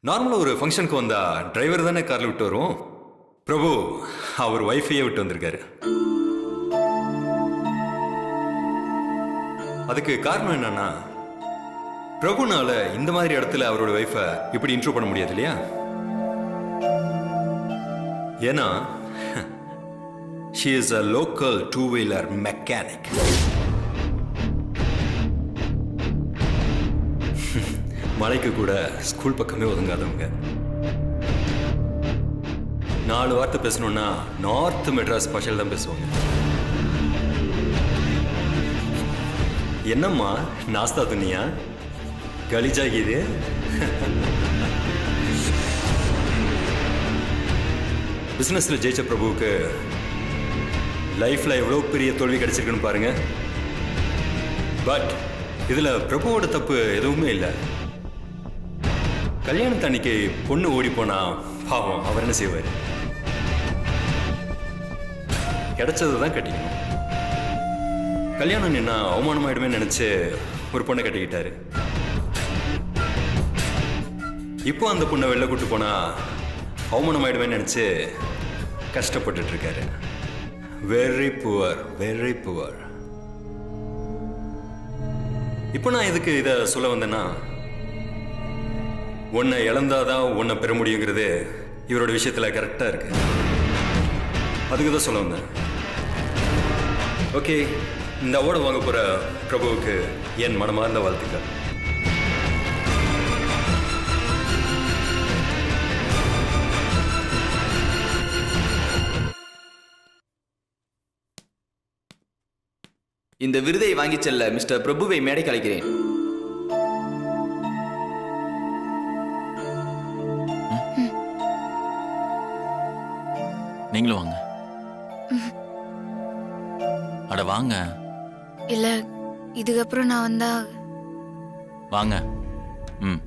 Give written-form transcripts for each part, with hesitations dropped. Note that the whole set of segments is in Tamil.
நார்மலாக ஒரு ஃபங்க்ஷனுக்கு வந்தா டிரைவர் தானே காரில் விட்டு வரும். பிரபு அவர் ஒய்ஃபையே விட்டு வந்திருக்காரு. அதுக்கு காரணம் என்னன்னா, பிரபுனால இந்த மாதிரி இடத்துல அவரோட ஒய்ஃபை இப்படி இன்ட்ரோ பண்ண முடியாது இல்லையா? ஏன்னா she is a local two-wheeler mechanic. மலைக்கு கூட ஸ்கூல் பக்கமே ஒதுங்காதவங்க. 4 வார்த்தை பேசணும்னா நார்த் மெட்ராஸ் ஸ்பெஷல் தான் பேசுவாங்க. என்னம்மா நாஸ்தா துணியா கலிஜாகிது? பிசினஸ்ல ஜெயிச்ச பிரபுவுக்கு லைஃப்ல எவ்வளவு பெரிய தோல்வி கிடைச்சிருக்குன்னு பாருங்க. பட் இதுல பிரபுவோட தப்பு எதுவுமே இல்லை. கல்யாணத்தன்னைக்கு பொண்ணு ஓடி போனா பாவம் அவர் என்ன செய்வார்? கிடைச்சதுதான் கட்டிக்கணும். கல்யாணம் நின்னா அவமானமாயிடுமே நினைச்சு ஒரு பொண்ணை கட்டிக்கிட்டாரு. இப்போ அந்த பொண்ணை வெளில கூட்டு போனா அவமானமாயிடுமே நினைச்சு கஷ்டப்பட்டுட்டு இருக்காரு. Very poor, very poor. இப்போ நான் எதுக்கு இதை சொல்ல வந்தேன்னா, உன்னை இழந்தாதான் உன்னை பெற முடியுங்கிறது இவரோட விஷயத்துல கரெக்டா இருக்கு. அதுக்கு தான் சொல்ல வந்தேன். ஓகே, இந்த அவார்டு வாங்க போற பிரபுவுக்கு என் மனமார்ந்த வாழ்த்துக்கள். இந்த விருதை வாங்கிச் செல்ல மிஸ்டர் பிரபுவை மேடைக்கு அழைக்கிறேன். நீங்களும் வாங்க. அட வாங்க. இல்ல, இதுக்கப்புறம் நான் வந்தா வாங்க. ம்.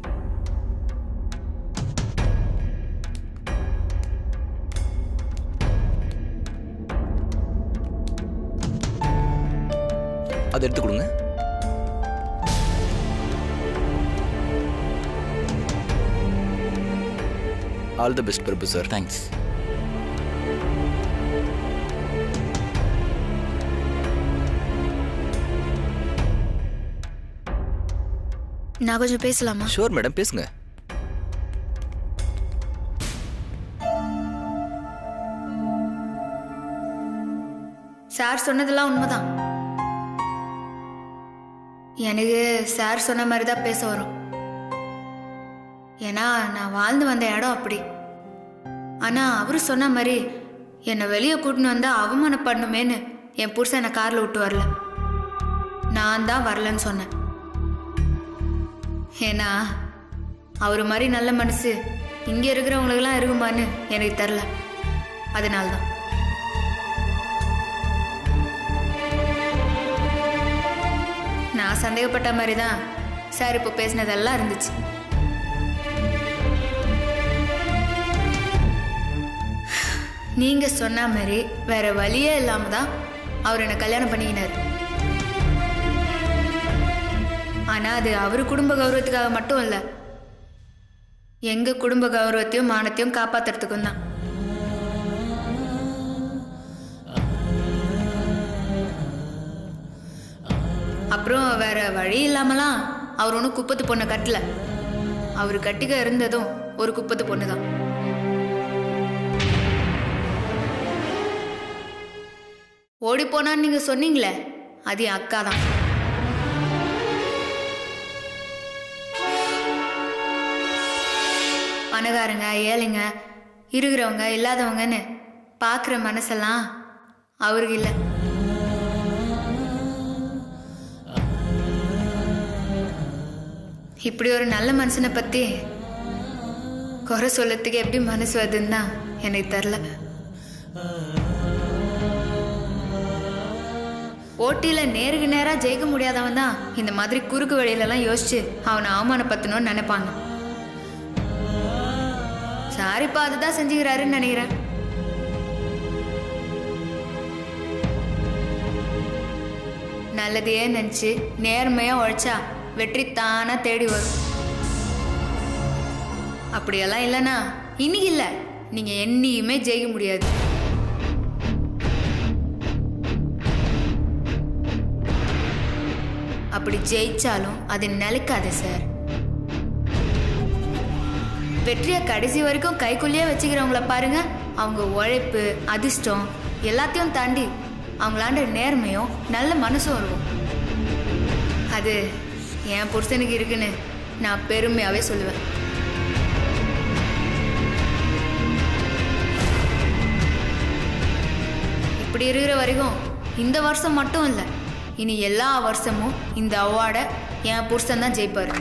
அதை எடுத்து கொடுங்க. All the best Prabhu sir. Thanks. நான் கொஞ்சம் பேசலாமா? ஷூர் மேடம், பேசுங்க. சார் சொன்னதெல்லாம் உண்மைதான். எனக்கு சார் சொன்ன மாதிரி தான் பேச வரும். ஏன்னா நான் வாழ்ந்து வந்த இடம் அப்படி. ஆனா அவரு சொன்ன மாதிரி என்னை வெளியே கூட்டின்னு வந்தா அவமானப்படணுமேனு என் புருஷன் என்னை காரில் விட்டு வரல. நான் தான் வரலன்னு சொன்னேன். ஏன்னா அவரு மாதிரி நல்ல மனசு இங்க இருக்கிறவங்களுக்கெல்லாம் இருக்குமான்னு எனக்கு தெரில. அதனால்தான். நான் சந்தேகப்பட்ட மாதிரி தான் சார் இப்போ பேசினதெல்லாம் இருந்துச்சு. நீங்க சொன்ன மாதிரி வேற வழியே இல்லாம தான் அவர் என்னை கல்யாணம் பண்ணிக்கினார். ஆனா அது அவரு குடும்ப கௌரவத்துக்காக மட்டும் இல்ல, எங்க குடும்ப கௌரவத்தையும் மானத்தையும் காப்பாத்துறதுக்கும் தான். அப்புறம் வேற வழி இல்லாமலாம் அவர் ஒன்றும் குப்பத்து பொண்ணை கட்டல. அவரு கட்டிக்க இருந்ததும் ஒரு குப்பத்து பொண்ணு தான். ஓடி போனான்னு நீங்க சொன்னீங்களே, அது என் அக்கா தான். பணக்காரங்க, ஏழைங்க, இருக்கிறவங்க, இல்லாதவங்கன்னு பார்க்குற மனசெல்லாம் அவருக்கு இல்லை. இப்படி ஒரு நல்ல மனுஷனை பற்றி குறை சொல்லத்துக்கு எப்படி மனசு வருதுன்னு தான் எனக்கு தெரில. போட்டியில் நேருக்கு நேராக ஜெயிக்க முடியாதவன் தான் இந்த மாதிரி குறுக்கு வழியிலலாம் யோசிச்சு அவனை அவமானப்படுத்தணும்னு நினைப்பாங்க. சாரிப்பா, அதுதான் செஞ்சுக்கிறாருன்னு நினைக்கிறேன். நல்லதையே நினச்சி நேர்மையாக உழைச்சா வெற்றி தானா தேடி வரும். அப்படியெல்லாம் இல்லைன்னா இன்னைக்கு இல்லை, நீங்க என்னையுமே ஜெயிக்க முடியாது. அப்படி ஜெயிச்சாலும் அது நிலைக்காது சார். வெற்றியை கடைசி வரைக்கும் கைக்குள்ளேயே வச்சுக்கிறவங்கள பாருங்க. அவங்க உழைப்பு, அதிர்ஷ்டம் எல்லாத்தையும் தாண்டி அவங்களாண்ட நேர்மையும் நல்ல மனசும் இருக்கும். அது என் புருஷனுக்கு இருக்குன்னு நான் பெருமையாவே சொல்லுவேன். இப்படி இருக்கிற வரைக்கும் இந்த வருஷம் மட்டும் இல்லை, இனி எல்லா வருஷமும் இந்த அவார்டை என் புருஷன் தான் ஜெயிப்பாரு.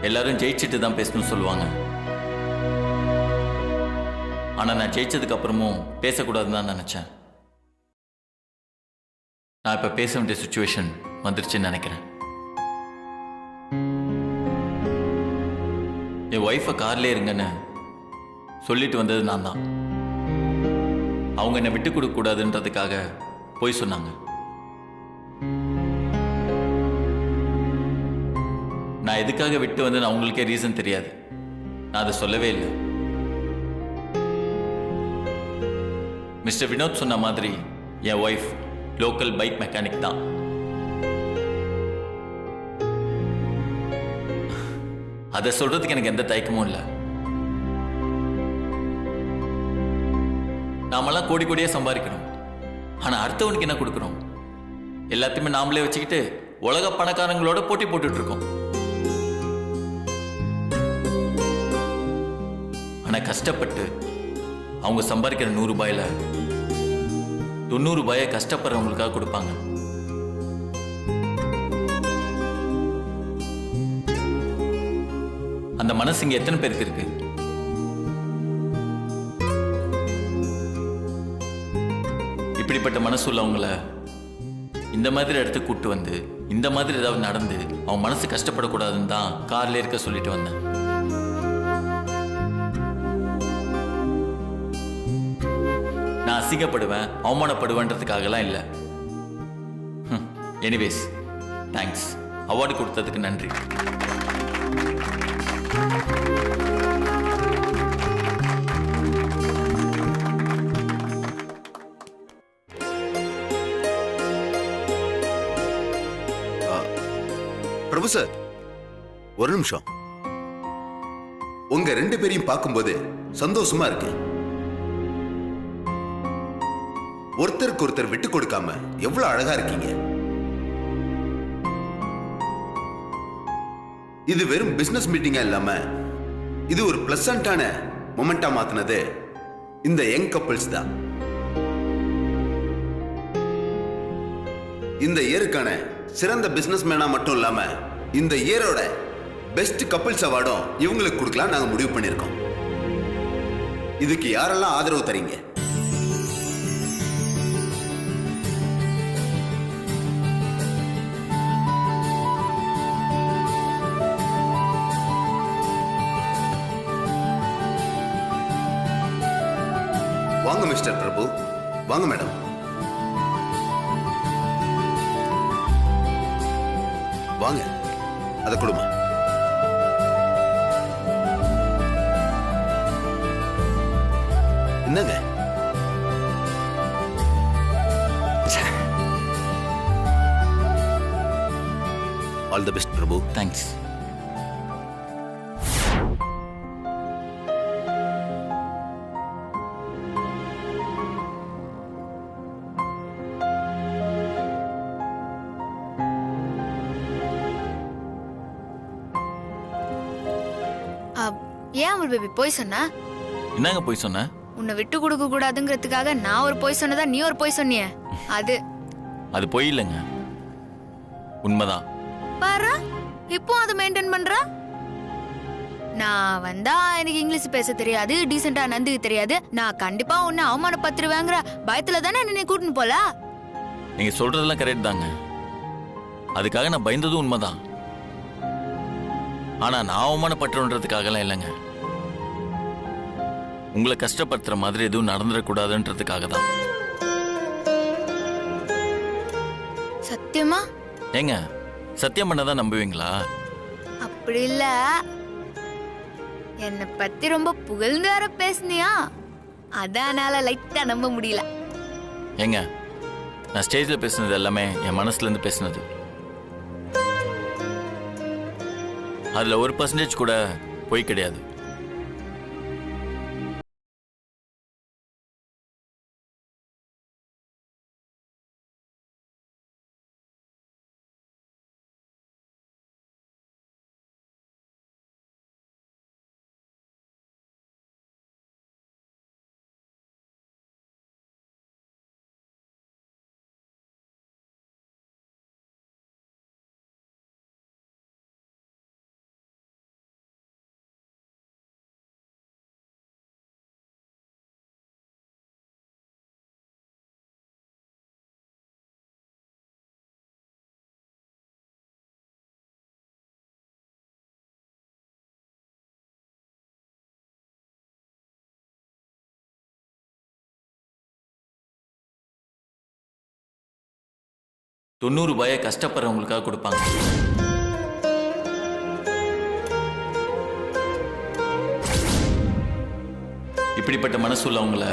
எல்லாரும் ஜெயிச்சுட்டு தான் பேசணும்னு சொல்லுவாங்க. ஆனா நான் ஜெயிச்சதுக்கு அப்புறமும் பேசக்கூடாதுன்னு தான் நினைச்சேன். நான் இப்ப பேச வேண்டிய சுச்சுவேஷன் வந்துருச்சுன்னு நினைக்கிறேன். என் ஒய்ஃபை கார்ல இருங்கன்னு சொல்லிட்டு வந்தது நான் தான். அவங்க என்னை விட்டு கொடுக்க கூடாதுன்றதுக்காக போய் சொன்னாங்க. நான் எதுக்காக விட்டு வந்து அவங்களுக்கே ரீசன் தெரியாது. நான் அதை சொல்லவே இல்லை. மிஸ்டர் வினோத் சொன்ன மாதிரி என் ஒய்ஃப் லோக்கல் பைக் மெக்கானிக் தான். அதை சொல்றதுக்கு எனக்கு எந்த தயக்கமும் இல்லை. நாமெல்லாம் கோடி கோடியா சம்பாதிக்கணும். ஆனா அடுத்தவனுக்கு என்ன கொடுக்கணும்? எல்லாத்தையுமே நாமளே வச்சுக்கிட்டு உலக பணக்காரங்களோட போட்டி போட்டுட்டு இருக்கோம். ஆனால் கஷ்டப்பட்டு அவங்க சம்பாதிக்கிற 100 ரூபாயில 90 ரூபாயை கஷ்டப்படுறவங்களுக்காக கொடுப்பாங்க. அந்த மனசு இங்க எத்தனை பேருக்கு இருக்கு? இப்படிப்பட்ட மனசு உள்ளவங்களை இந்த மாதிரி இடத்துக்கு கூப்பிட்டு வந்து இந்த மாதிரி ஏதாவது நடந்து அவன் மனசு கஷ்டப்படக்கூடாதுன்னு தான் கார்ல இருக்க சொல்லிட்டு வந்தேன். நான் அசிங்கப்படுவேன், அவமானப்படுவேன்றதுக்காகலாம் இல்லை. Anyways, thanks. அவார்டு கொடுத்ததுக்கு நன்றி. பிரபு சார், ஒரு நிமிஷம். உங்க 2 பேரையும் பார்க்கும்போது சந்தோஷமா இருக்கு. ஒருத்தருக்கு ஒருத்தர் விட்டு கொடுக்காம எவ்வளவு அழகா இருக்கீங்க. இது வெறும் பிசினஸ் மீட்டிங்கா இல்லாம இது ஒரு பிளசண்டான மொமெண்டா மாத்தினது இந்த யங் கப்பிள்ஸ் தான். இந்த இயருக்கான சிறந்த பிசினஸ் மேனா மட்டும் இல்லாம இந்த இயரோட பெஸ்ட் கப்பிள்ஸ் அவார்டும் இவங்களுக்கு கொடுக்கலாம் நாங்க முடிவு பண்ணிருக்கோம். இதுக்கு யாரெல்லாம் ஆதரவு தரீங்க? வாங்க மிஸ்டர் பிரபு, வாங்க மேடம். வாங்க, அத கொடுமா. என்னங்க? All the best Prabhu. Thanks. ஏன் அமுல் பேபி போய் சொன்னா? என்னங்க போய் சொன்ன? உன்னை விட்டு கொடுக்க கூடாதுங்கிறதுக்காக நான் ஒரு போய் சொன்னதா நீ ஒரு போய் சொன்னிய. அது அது போய் இல்லைங்க, உண்மைதான். பாரா, இப்போ அதை மெயின்டைன் பண்ற? நான் வந்தா எனக்கு இங்கிலீஷ் பேச தெரியாது, டீசெண்டா நந்துக்கு தெரியாது, நான் கண்டிப்பா உன்னை அவமானப்பத்துருவேங்கிற பயத்துல தானே என்னை கூட்டின்னு போல. நீங்க சொல்றதெல்லாம் கரெக்ட் தாங்க. அதுக்காக நான் பயந்ததும் உண்மைதான். ஆனா நான் அவமானப்பட்டுன்றதுக்காகலாம் இல்லைங்க. உங்களை கஷ்டப்படுத்துற மாதிரி எதுவும் நடந்துடக்கூடாதுன்றதுக்காக தான். சத்தியமா? ஏங்க சத்தியம் பண்ணதான் நம்புவீங்களா? அப்படி இல்ல, என்னை பத்தி ரொம்ப புகழ்ந்து வர பேசுனியா, அதனால லைட்டா நம்ப முடியல. ஏங்க நான் ஸ்டேஜ்ல பேசுனது எல்லாமே என் மனசுல இருந்து பேசுனது. அதுல 1% கூட பொய் கிடையாது. $90 கஷ்டப்படுறவங்களுக்காக கொடுப்பாங்க. இப்படிப்பட்ட மனசு உள்ளவங்கள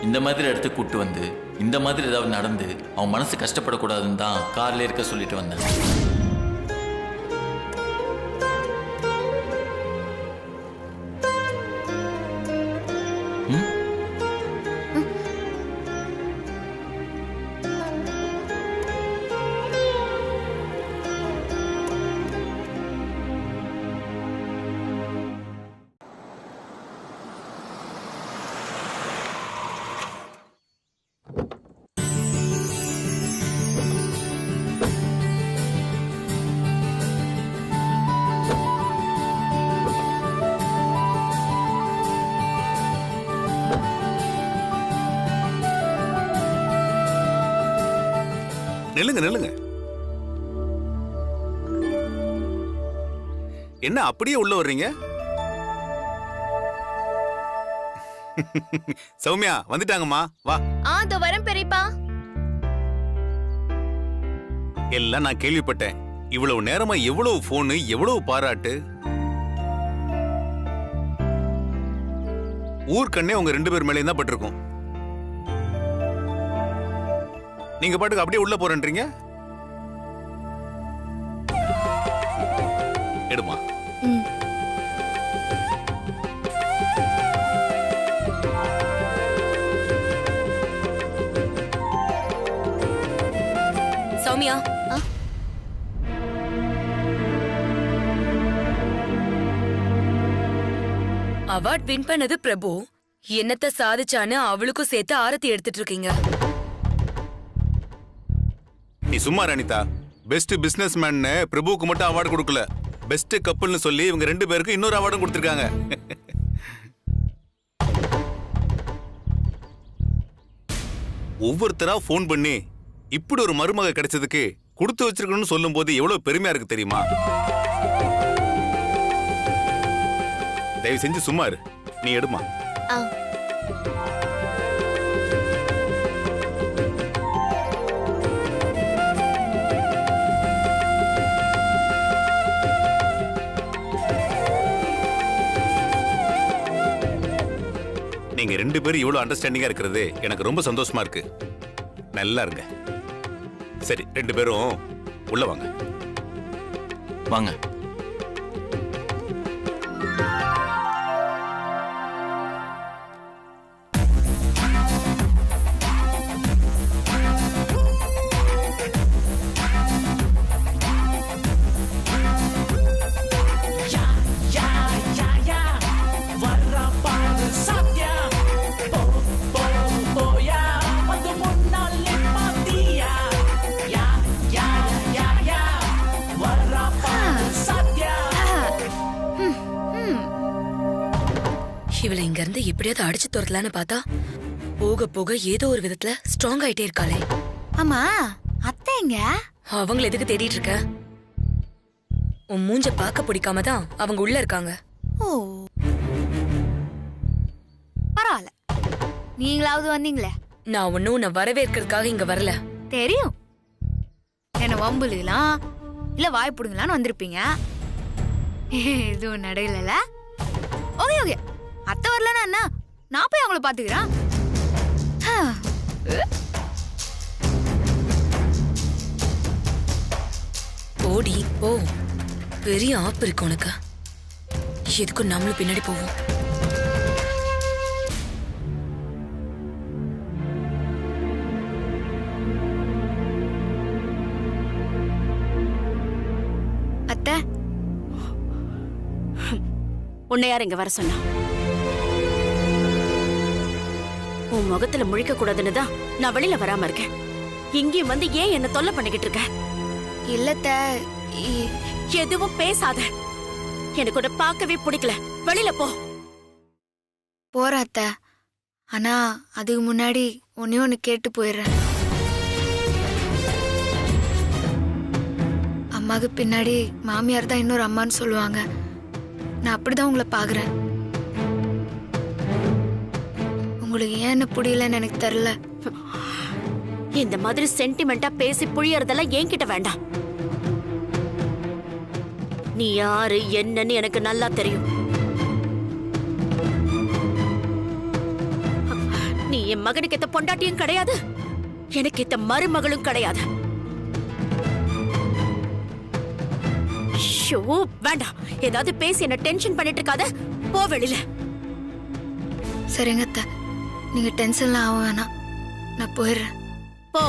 இந்த மாதிரி இடத்துக்கு கூட்டு வந்து இந்த மாதிரி ஏதாவது நடந்து அவன் மனசு கஷ்டப்படக்கூடாதுன்னு தான் கார்ல இருக்க சொல்லிட்டு வந்தேன். நில்லுங்க நில்லுங்க. என்ன அப்படியே உள்ள வர்றீங்க? சௌமியா வந்துட்டாங்கம்மா, வா. அதோ வரேன் பெரியப்பா. எல்லாம் நான் கேள்விப்பட்டேன். இவ்வளவு நேரமா எவ்வளவு போனு, எவ்வளவு பாராட்டு. ஊர்க்கண்ணே உங்க 2 பேர் மேலேயும் தான் பட்டிருக்கும். நீங்க பாட்டுக்கு அப்படியே உள்ள போறேன்றீங்க. எடுமா. சௌமியா, அவார்ட் வின் பண்ணது பிரபு. என்னத்த சாதிச்சான்னு அவளுக்கும் சேர்த்து ஆரத்தி எடுத்துட்டு இருக்கீங்க. நீ சும்மா அனிதா. பெஸ்ட் பிசினஸ் மேன் பிரபுவுக்கு மட்டும் அவார்டு கொடுக்கல, பெஸ்ட் கப்பல்னு சொல்லி இவங்க 2 பேருக்கு இன்னொரு அவார்டும் கொடுத்திருக்காங்க. ஒவ்வொருத்தரா போன் பண்ணி இப்படி ஒரு மருமக கிடைச்சதுக்கு கொடுத்து வச்சிருக்கணும்னு சொல்லும் போது எவ்வளவு பெருமையா இருக்கு தெரியுமா? தயவு செஞ்சு சும்மா இரு, நீ எடுமா. நீங்க 2 பேரும் இவ்வளவு அண்டர்ஸ்டாண்டிங்கா இருக்கிறது எனக்கு ரொம்ப சந்தோஷமா இருக்கு. நல்லா இருங்க. சரி, 2 பேரும் உள்ள வாங்க. வாங்க. Warra இவளை இங்க இருந்து எப்படியாவது அடிச்சு துரத்தலான்னு பார்த்தா போக போக ஏதோ ஒரு விதத்துல ஸ்ட்ராங் ஆயிட்டே இருக்காளே. ஆமா அத்தை எங்க? அவங்கள எதுக்கு தேடிட்டு இருக்க? உன் மூஞ்ச பார்க்க பிடிக்காம தான் அவங்க உள்ள இருக்காங்க. ஓ பரவாயில்ல, நீங்களாவது வந்தீங்களே. நான் ஒன்னும் உன்னை வரவேற்கிறதுக்காக இங்க வரல. தெரியும், என்ன வம்புலாம் இல்ல வாய் புடுங்கலான்னு வந்திருப்பீங்க. எதுவும் நடையில. ஓகே ஓகே, அத்தை வரலன்னா என்ன, நான் போய் அவங்கள பாத்துக்கிறேன். போடி போ, பெரிய ஆப்பு இருக்கு உனக்கு. எதுக்கும் நம்மளும் பின்னாடி போவோம். அத்தை, உன்னை யார் இங்க வர சொன்னா? உன் முகத்துல முழிக்க கூடாதுன்னு தான் நான் வெளியில வராம இருக்கேன். இங்கேயும் வந்து ஏன் என்ன தொல்லை பண்ணிக்கிட்டு இருக்க? இல்லத்த, எதுவும் பேசாத. எனக்கு உன்னை பார்க்கவே பிடிக்கல. வெளியில போ. போற அத்தை. ஆனா அதுக்கு முன்னாடி ஒன்னு கேட்டு போயிடுறேன். அம்மாவுக்கு பின்னாடி மாமியார் தான் இன்னொரு அம்மான்னு சொல்லுவாங்க. நான் அப்படிதான் உங்களை பாக்குறேன். உங்களுக்கு ஏன் என்ன புரியலன்னு எனக்கு தெரியல. இந்த மாதிரி சென்டிமெண்டா பேசி புழியறதெல்லாம் என்கிட்ட வேண்டாம். நீ யாரு என்னன்னு எனக்கு நல்லா தெரியும். நீ என் மகனுக்கு ஏத்த பொண்டாட்டியும் கிடையாது, எனக்கு ஏத்த மருமகளும் கிடையாது. ஷோ வேண்டாம், ஏதாவது பேசி என்ன டென்ஷன் பண்ணிட்டு இருக்காத. போ வெளியில. சரிங்க அத்தை, நீங்க டென்ஷன்லாம் ஆக வேணாம், நான் போயிடுறேன். போ.